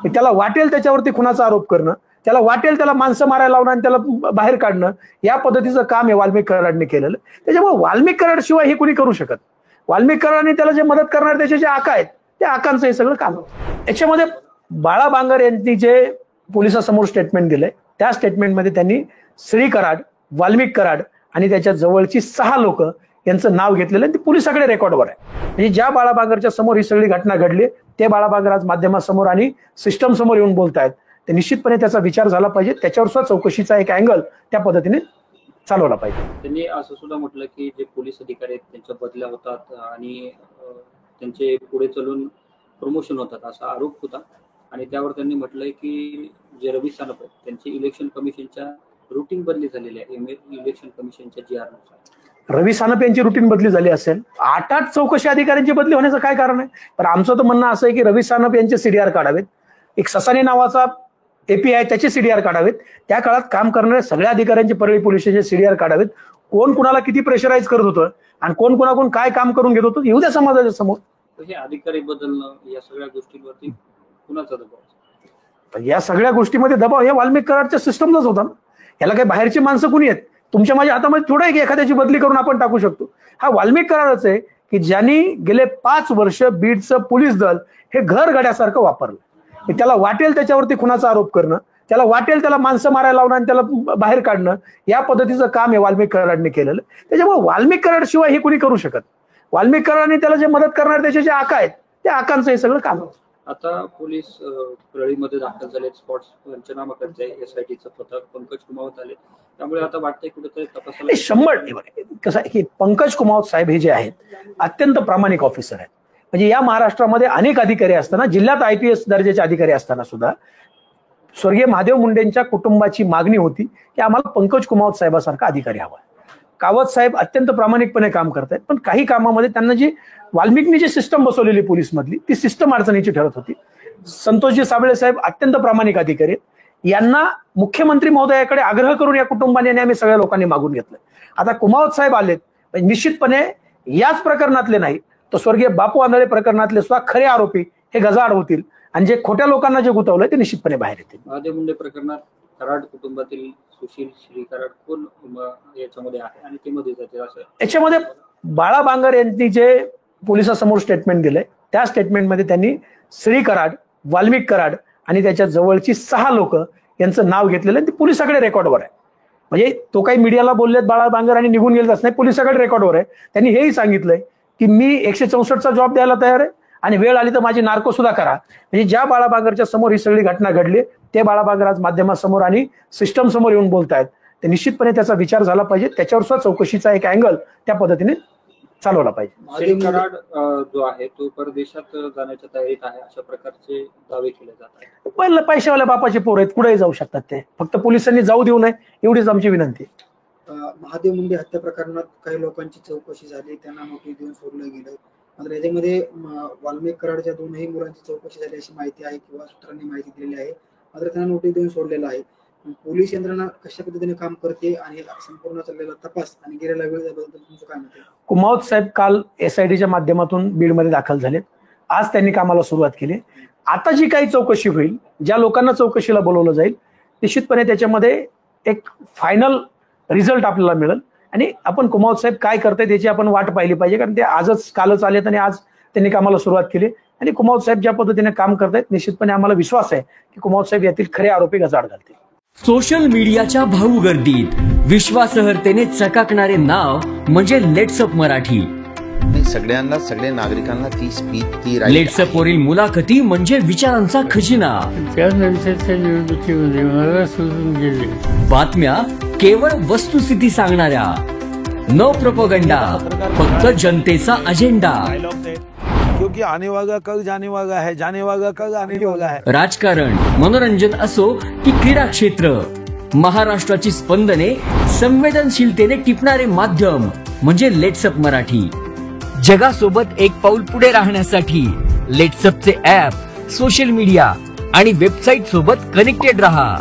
त्याला वाटेल त्याच्यावरती खुनाचा आरोप करणं, त्याला वाटेल त्याला माणसं मारायला लावणं आणि त्याला बाहेर काढणं, या पद्धतीचं काम आहे वाल्मिक कराडने केलेलं. त्याच्यामुळे वाल्मिक कराड शिवाय हे कुणी करू शकत. वाल्मिक कराड आणि त्याला जे मदत करणार त्याचे जे आका आहेत त्या आकांचं हे सगळं काम. याच्यामध्ये बाळा बांगर यांनी जे पोलिसांसमोर स्टेटमेंट दिलंय त्या स्टेटमेंटमध्ये त्यांनी श्री कराड, वाल्मिक कराड आणि त्याच्या जवळची 6 लोक यांचं नाव घेतलेलं आणि ते पोलिसांकडे रेकॉर्डवर आहे. म्हणजे ज्या बाळा बांगरच्या समोर ही सगळी घटना घडली ते बाळा बांगर आज माध्यमासमोर आणि सिस्टम समोर येऊन बोलतायत. ते निश्चितपणे त्याचा विचार झाला पाहिजे, त्याच्यावर सुद्धा चौकशीचा एक अँगल त्या पद्धतीने चालवला पाहिजे. त्यांनी असं सुद्धा म्हटलं की जे पोलीस अधिकारी आहेत त्यांच्या बदल्या होतात आणि त्यांचे पुढे चालून प्रमोशन होतात असा आरोप होता. आणि त्यावर त्यांनी म्हटलंय की जे रवी सानप आहेत त्यांची इलेक्शन कमिशनच्या रुटीन बदली झालेली आहे. इलेक्शन कमिशनच्या GR नुसार रवी सानप यांची रुटीन बदली झाली असेल, 8 चौकशी अधिकाऱ्यांची बदली होण्याचं काय कारण आहे? पण आमचं तर म्हणणं असं आहे की रवी सानप यांचे CDR काढावेत, एक ससाने नावाचा API त्याचे CDR काढावेत, त्या काळात काम करणाऱ्या सगळ्या अधिकाऱ्यांचे परळी पोलीस स्टेशनचे CDR काढावेत. कोण कुणाला किती प्रेशराईज करत होतं आणि कोण कुणाकडून काय काम करून घेत होतं येऊ द्या समाजाच्या समोर. हे अधिकारी बदलणं या सगळ्या गोष्टींवरती कुणाचा दबाव? या सगळ्या गोष्टीमध्ये दबाव हे वाल्मिक कराडच्या सिस्टमचाच होता ना. याला काही बाहेरची माणसं कुणी आहेत? तुमच्या माझ्या हातामध्ये थोडं आहे की एखाद्याची बदली करून आपण टाकू शकतो. हा वाल्मिक कराडच आहे की ज्यांनी गेले 5 वर्ष बीडचं पोलीस दल हे घर गड्यासारखं वापरलं. त्याला वाटेल त्याच्यावरती खुनाचा आरोप करणं, त्याला वाटेल त्याला माणसं मारायला लावणं आणि त्याला बाहेर काढणं, या पद्धतीचं काम आहे वाल्मिक कराडने केलेलं. त्याच्यामुळे वाल्मिक कराड शिवाय हे कुणी करू शकत. वाल्मिक कराड आणि त्याला जे मदत करणार त्याचे जे आका आहेत त्या आकांचं हे सगळं काम. आता पोलीस परळीमध्ये दाखल झाले, स्पॉट्स पंचनामा करते, SITचं पथक, पंकज कुमावत आले, त्यामुळे आता वाटतंय कुठेतरी तपासाला 100. कसं आहे की पंकज कुमावत साहेब हे जे आहेत अत्यंत प्रामाणिक ऑफिसर आहेत. म्हणजे या महाराष्ट्रामध्ये अनेक अधिकारी असताना, जिल्ह्यात IPS दर्जाचे अधिकारी असताना सुद्धा स्वर्गीय महादेव मुंडेंच्या कुटुंबाची मागणी होती की आम्हाला पंकज कुमावत साहेबासारखा अधिकारी हवा. कावत साहेब अत्यंत प्रामाणिकपणे काम करतायत, पण काही कामामध्ये त्यांना जी वाल्मिकनी जी सिस्टम बसवलेली पोलीस मधली ती सिस्टम अडचणीची ठरत होती. संतोषजी साबळे साहेब अत्यंत प्रामाणिक अधिकारी आहेत. यांना मुख्यमंत्री महोदयाकडे आग्रह करून या कुटुंबाने आम्ही सगळ्या लोकांनी मागून घेतलं. आता कुमावत साहेब आलेत, निश्चितपणे याच प्रकरणातले नाही तर स्वर्गीय बापू आंधळे प्रकरणातले सुद्धा खरे आरोपी हे गजाआड होतील आणि जे खोट्या लोकांना जे गुंतवलंय ते निश्चितपणे बाहेर येतील. महादेव मुंडे प्रकरणात कराड कुटुंबातील सुशील श्री कराड कोण याच्यामध्ये आहे आणि ते मध्ये जाते असं? याच्यामध्ये बाळा बांगर यांनी जे पोलिसांसमोर स्टेटमेंट दिलंय त्या स्टेटमेंटमध्ये त्यांनी श्री कराड, वाल्मिक कराड आणि त्याच्या जवळची 6 लोक यांचं नाव घेतलेलं आणि ते पोलिसांकडे रेकॉर्डवर आहे. म्हणजे तो काही मीडियाला बोललेत बाळा बांगर आणि निघून गेलेच नाही, पोलिसांकडे रेकॉर्डवर आहे. त्यांनी हेही सांगितलंय की मी 164चा जॉब द्यायला तयार आहे आणि वेळ आली तर माझी नार्को सुद्धा करा. म्हणजे ज्या बाळा बांगरच्या समोर ही सगळी घटना घडली ते बाळा बांगर आज माध्यमासमोर आणि सिस्टम समोर येऊन बोलतायत. ते निश्चितपणे त्याचा विचार झाला पाहिजे, त्याच्यावर सुद्धा चौकशीचा एक अँगल त्या पद्धतीने चालवला पाहिजे. श्री कराड जो आहे तो परदेशात जाण्याच्या तयारीत आहे अशा प्रकारचे दावे केले जात आहेत. पहिलं पैशावाल्या बापाचे पोर आहेत, कुठेही जाऊ शकतात ते, फक्त पोलिसांनी जाऊ देऊ नये एवढीच आमची विनंती. महादेव मुंडे हत्या प्रकरणात काही लोकांची चौकशी झाली, त्यांना नोटीस देऊन सोडलं गेलं. मात्र याच्यामध्ये वाल्मिक कराडच्या 2ही मुलांची चौकशी झाली अशी माहिती आहे किंवा सूत्रांनी माहिती दिलेली आहे. मात्र त्यांना नोटीस देऊन सोडलेलं आहे. पोलीस यंत्रणा कशा पद्धतीने काम करते आणि संपूर्ण चाललेला तपास आणि गेलेला वेळ याबद्दल तुमचं काय मत आहे? कुमावत साहेब काल SITच्या माध्यमातून बीडमध्ये दाखल झालेत. आज त्यांनी कामाला सुरुवात केली. आता जी काही चौकशी होईल, ज्या लोकांना चौकशीला बोलवलं जाईल, निश्चितपणे त्याच्यामध्ये एक फायनल रिझल्ट आपल्याला मिळेल आणि आपण कुमावत साहेब काय करतायत याची आपण वाट पाहिली पाहिजे. कारण ते आजच कालच आलेत आणि आज त्यांनी कामाला सुरुवात केली आणि कुमावत साहेब ज्या पद्धतीने काम करतायत निश्चितपणे आम्हाला विश्वास आहे की कुमावत साहेब यातील खरे आरोपी गजाआड घालतील. सोशल मीडियाच्या भाऊ गर्दीत विश्वासार्हतेने चकाकणारे नाव म्हणजे लेट्सअप मराठी. सगळ्यांना, सगळ्या नागरिकांना ती स्पीच, ती लेट्सअप वरील मुलाखती म्हणजे विचारांचा खजिना. त्यानंतरच्या निवडणुकीमध्ये मला सोडून गेले. बातम्या केवळ वस्तुस्थिती सांगणाऱ्या, न प्रोपगंडा, फक्त जनतेचा अजेंडा. क्योंकि आने वाला कल जाने वाला है, जाने वाला कल आने वाला है. राजकारण, मनोरंजन असो की क्रीडा क्षेत्र, महाराष्ट्राची स्पंदने संवेदनशीलतेने टिपणारे माध्यम म्हणजे लेट्सअप मराठी. जगासोबत एक पाऊल पुढे राहण्यासाठी लेट्सअपचे ऍप, सोशल मीडिया आणि वेबसाईट सोबत कनेक्टेड रहा.